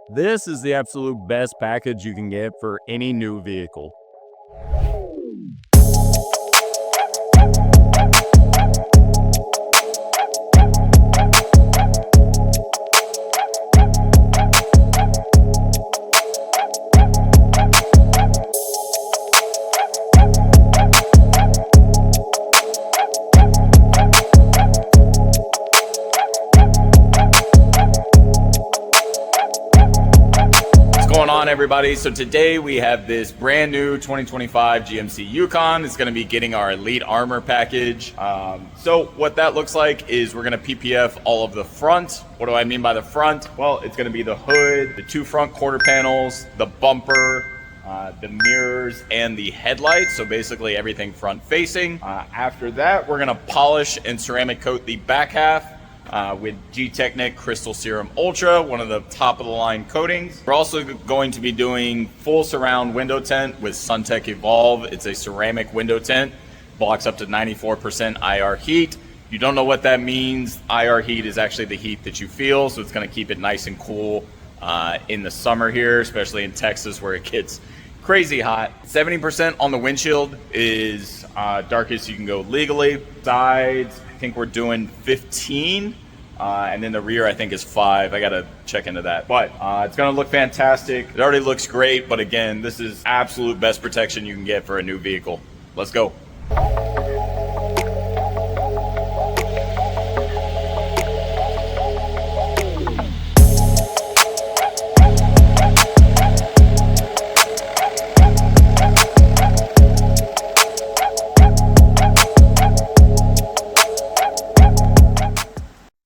This is the absolute best package you can get for any new vehicle. Going on, everybody? So today we have this brand new 2025 GMC Yukon. It's going to be getting our Elite Armor package. So what that looks like is we're going to PPF all of the front. What do I mean by the front? Well, it's going to be the hood, the two front quarter panels, the bumper, the mirrors, and the headlights. So basically everything front facing. After that, we're going to polish and ceramic coat the back half with Gtechniq Crystal Serum Ultra, one of the top of the line coatings. We're also going to be doing full surround window tint with SunTek Evolve. It's a ceramic window tint, blocks up to 94% IR heat. If you don't know what that means, IR heat is actually the heat that you feel, so it's going to keep it nice and cool in the summer here, especially in Texas where it gets crazy hot. 70% on the windshield is darkest you can go legally. Sides, I think we're doing 15. And then the rear, I think, is 5. I got to check into that. But it's going to look fantastic. It already looks great. But again, this is absolute best protection you can get for a new vehicle. Let's go.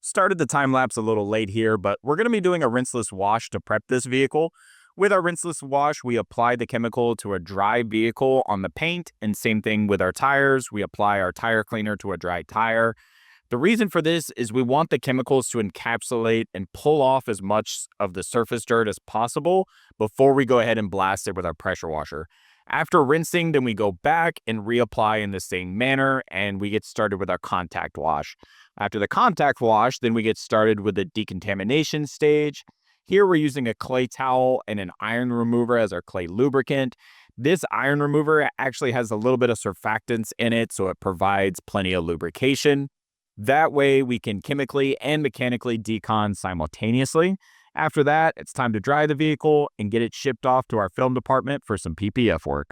Started the time lapse a little late here, but we're going to be doing a rinseless wash to prep this vehicle. With our rinseless wash, we apply the chemical to a dry vehicle on the paint, and same thing with our tires. We apply our tire cleaner to a dry tire. The reason for this is we want the chemicals to encapsulate and pull off as much of the surface dirt as possible before we go ahead and blast it with our pressure washer. After rinsing, then we go back and reapply in the same manner, and we get started with our contact wash. After the contact wash, then we get started with the decontamination stage. Here we're using a clay towel and an iron remover as our clay lubricant. This iron remover actually has a little bit of surfactants in it, so it provides plenty of lubrication. That way we can chemically and mechanically decon simultaneously. After that, it's time to dry the vehicle and get it shipped off to our film department for some PPF work.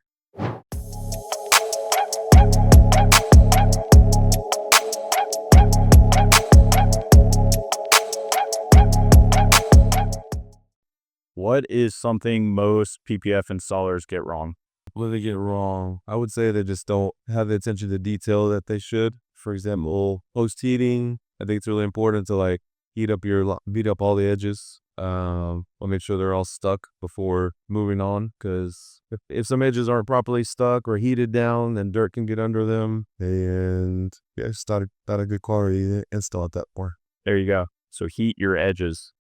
What is something most PPF installers get wrong? What do they get wrong? I would say they just don't have the attention to detail that they should. For example, post heating, I think it's really important to beat up all the edges. We'll make sure they're all stuck before moving on, because if some edges aren't properly stuck or heated down, then dirt can get under them. And yeah, it's not a good quality install at that point. There you go. So heat your edges.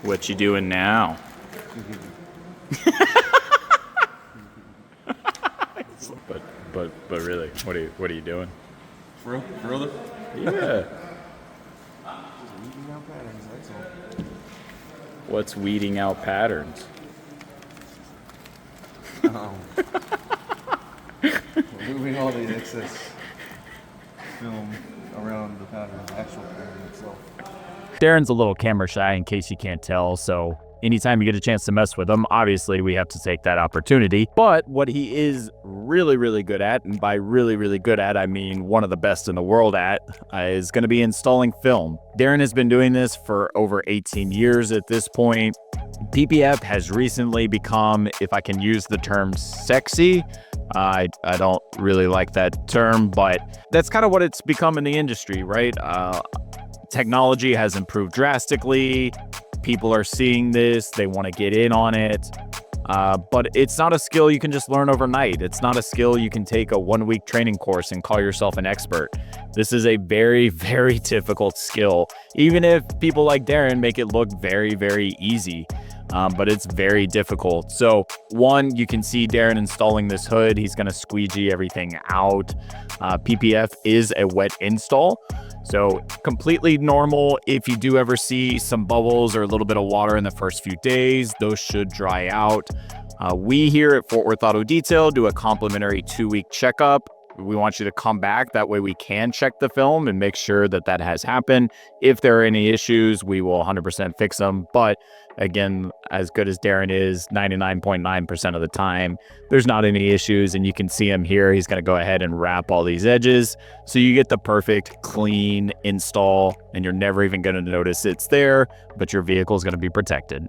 What you doing now? but really, what are you doing? For real? Yeah. Just weeding out patterns, that's all. What's weeding out patterns? Removing all the excess film around the pattern, the actual pattern itself. Darren's a little camera shy, in case you can't tell, so anytime you get a chance to mess with him, obviously we have to take that opportunity. But what he is really, really good at, and by really, really good at, I mean one of the best in the world at, is going to be installing film. Darren has been doing this for over 18 years at this point. PPF has recently become, if I can use the term, sexy. I don't really like that term, but that's kind of what it's become in the industry, right? Technology has improved drastically. People are seeing this. They want to get in on it. But it's not a skill you can just learn overnight. It's not a skill you can take a 1-week training course and call yourself an expert. This is a very, very difficult skill, even if people like Darren make it look very, very easy. But it's very difficult. So one, you can see Darren installing this hood. He's going to squeegee everything out. PPF is a wet install, so completely normal. If you do ever see some bubbles or a little bit of water in the first few days, those should dry out. We here at Fort Worth Auto Detail do a complimentary 2-week checkup. We want you to come back. That way we can check the film and make sure that that has happened. If there are any issues, we will 100% fix them. But again, as good as Darren is, 99.9% of the time, there's not any issues. And you can see him here. He's going to go ahead and wrap all these edges. So you get the perfect clean install, and you're never even going to notice it's there, but your vehicle is going to be protected.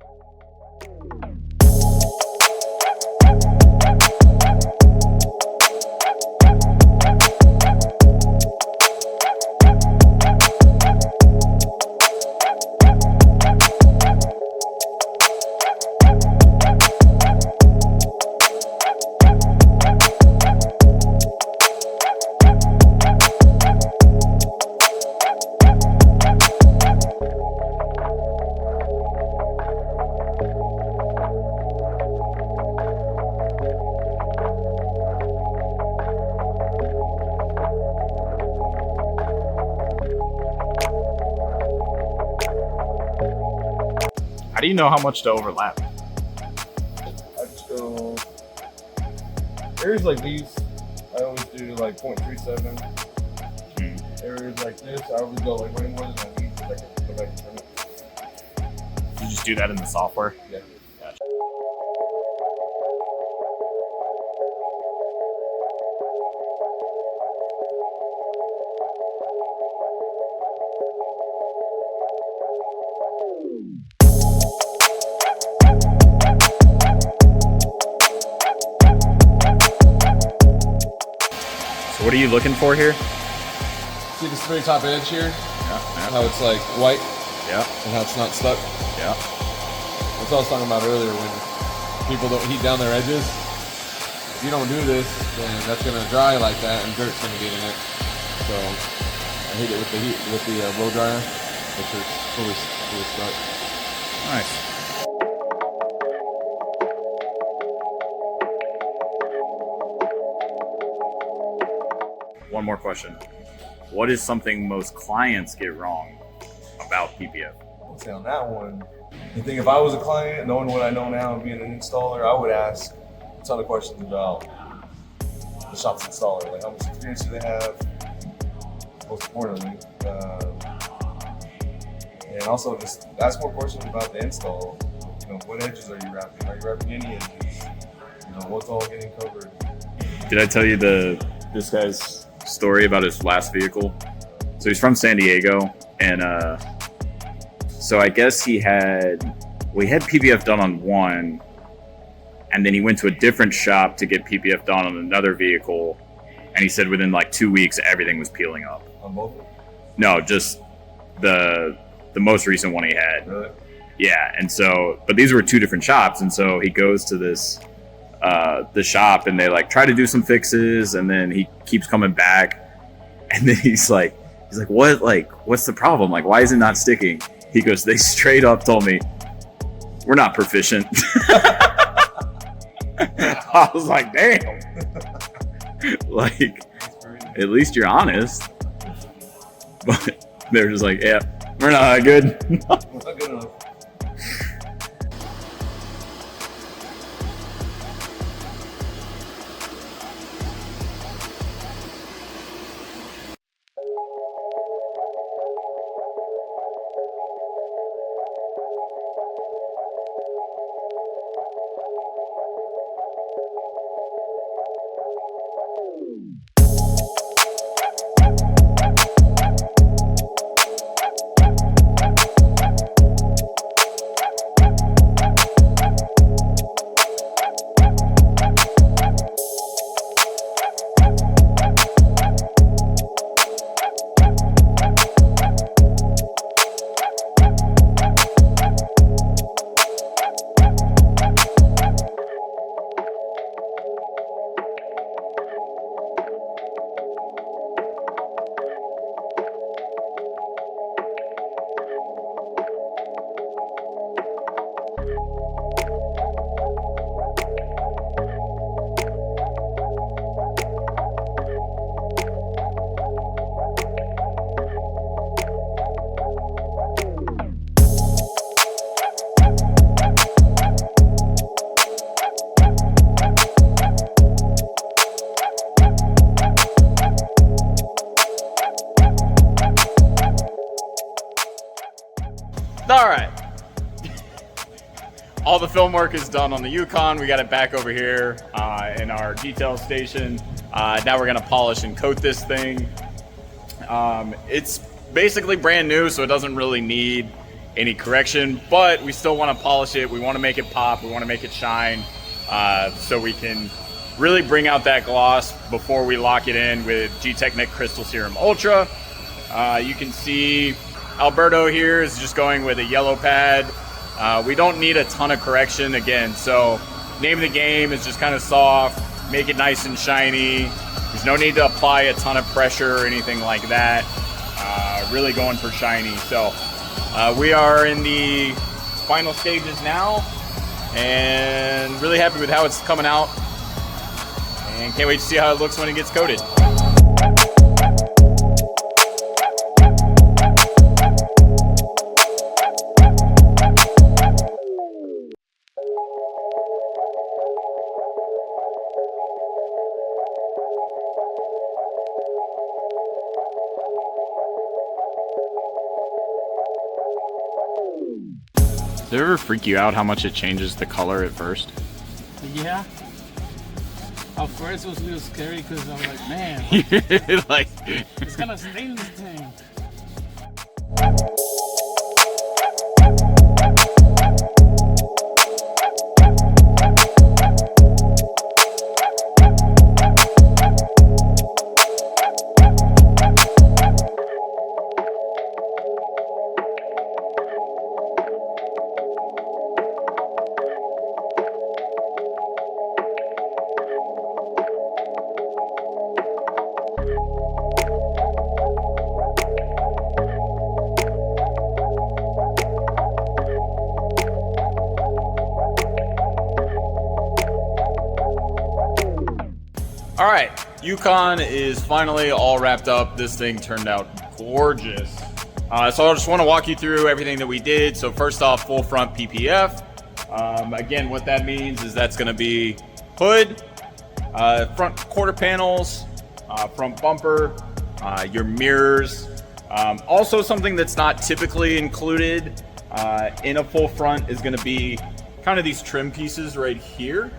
How do you know how much to overlap? I just go areas like these. I always do like 0.37. Areas like this, I always go like way more than I need. So I can go back and turn it. You just do that in the software? Yeah. Gotcha. So what are you looking for here? See this very top edge here? Yeah. How it's like white Yeah. and how it's not stuck? Yeah. That's what I was talking about earlier when people don't heat down their edges. If you don't do this, then that's gonna dry like that and dirt's gonna get in it. So I hit it with the heat, with the blow dryer, make sure it's fully stuck. Nice. One more question. What is something most clients get wrong about PPF? I'd say on that one, I think if I was a client, knowing what I know now and being an installer, I would ask a ton of questions about the shop's installer, like how much experience do they have, most importantly, and also just ask more questions about the install. You know, what edges are you wrapping? Are you wrapping any edges? You know, what's all getting covered? Did I tell you this guy's story about his last vehicle? So he's from San Diego, and so I guess he had PPF done on one, and then he went to a different shop to get PPF done on another vehicle, and he said within like 2 weeks everything was peeling up. On both? No, just the most recent one he had. Really? Yeah, and so, but these were two different shops, and so he goes to this the shop, and they like try to do some fixes, and then he keeps coming back, and then he's like, what? Like, what's the problem? Like, why is it not sticking? He goes, they straight up told me, we're not proficient. I was like, damn. Like, at least you're honest. But they're just like, yeah, we're not good. Not good enough. All right. All the film work is done on the Yukon. We got it back over here in our detail station. Now we're gonna polish and coat this thing. It's basically brand new, so it doesn't really need any correction, but we still want to polish it. We want to make it pop. We want to make it shine, so we can really bring out that gloss before we lock it in with Gtechniq Crystal Serum Ultra. You can see Alberto here is just going with a yellow pad. We don't need a ton of correction again, so name of the game is just kind of soft, make it nice and shiny. There's no need to apply a ton of pressure or anything like that. Really going for shiny. So we are in the final stages now, and really happy with how it's coming out, and can't wait to see how it looks when it gets coated. Does it ever freak you out how much it changes the color at first? Yeah. At first it was a little scary because I'm like, man, Like, it's gonna stain this thing. all right, Yukon is finally all wrapped up. This thing turned out gorgeous. So I just want to walk you through everything that we did. So first off, full front PPF. Again, what that means is that's going to be hood, front quarter panels, front bumper, your mirrors. Also, something that's not typically included in a full front is going to be kind of these trim pieces right here.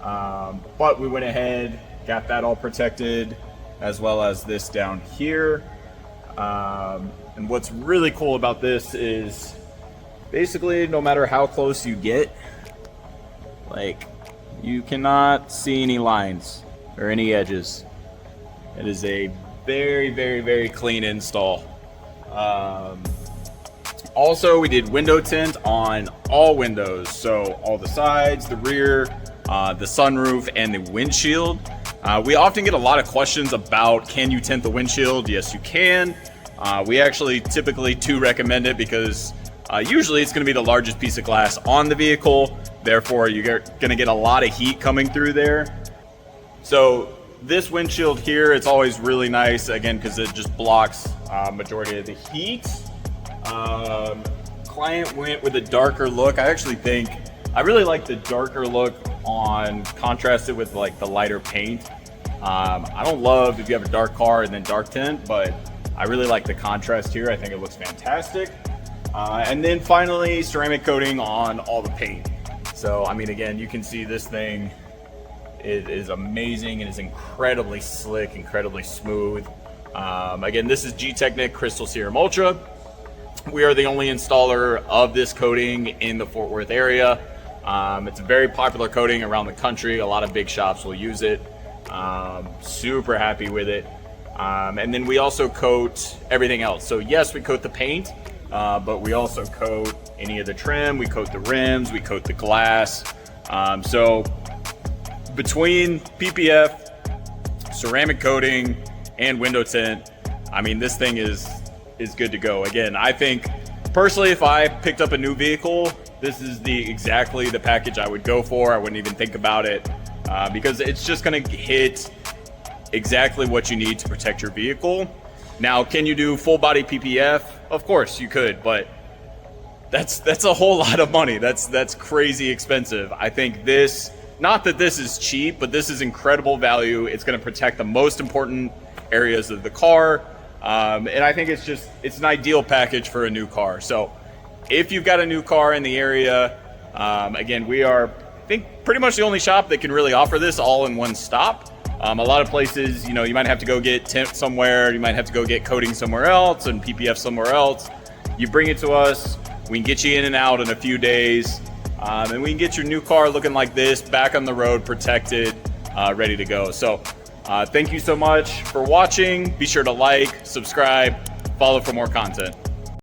But we went ahead, got that all protected, as well as this down here. And what's really cool about this is basically no matter how close you get, like, you cannot see any lines or any edges. It is a very, very, very clean install. Also, we did window tint on all windows, so all the sides, the rear, the sunroof, and the windshield. We often get a lot of questions about, can you tint the windshield? Yes, you can. We actually typically do recommend it because usually it's going to be the largest piece of glass on the vehicle. Therefore, you're going to get a lot of heat coming through there. So this windshield here, it's always really nice, again, because it just blocks majority of the heat. Client went with a darker look. I really like the darker look on contrasted with like the lighter paint. I don't love if you have a dark car and then dark tint, but I really like the contrast here. I think it looks fantastic. And then finally, ceramic coating on all the paint. So, I mean, again, you can see this thing, it is amazing and is incredibly slick, incredibly smooth. Again, this is Gtechniq Crystal Serum Ultra. We are the only installer of this coating in the Fort Worth area. It's a very popular coating around the country. A lot of big shops will use it. Super happy with it. And then we also coat everything else. So yes, we coat the paint, but we also coat any of the trim. We coat the rims, we coat the glass. So between PPF, ceramic coating, and window tint, I mean, this thing is good to go. Again, I think personally, if I picked up a new vehicle, this is exactly the package I would go for. I wouldn't even think about it because it's just going to hit exactly what you need to protect your vehicle. Now, can you do full body PPF? Of course you could, but that's a whole lot of money. That's crazy expensive. I think this, not that this is cheap, but this is incredible value. It's going to protect the most important areas of the car. And I think it's an ideal package for a new car. So if you've got a new car in the area, again, we are, I think, pretty much the only shop that can really offer this all in one stop. A lot of places, you know, you might have to go get tint somewhere, you might have to go get coating somewhere else and PPF somewhere else. You bring it to us, we can get you in and out in a few days, and we can get your new car looking like this, back on the road, protected, ready to go. So thank you so much for watching. Be sure to like, subscribe, follow for more content.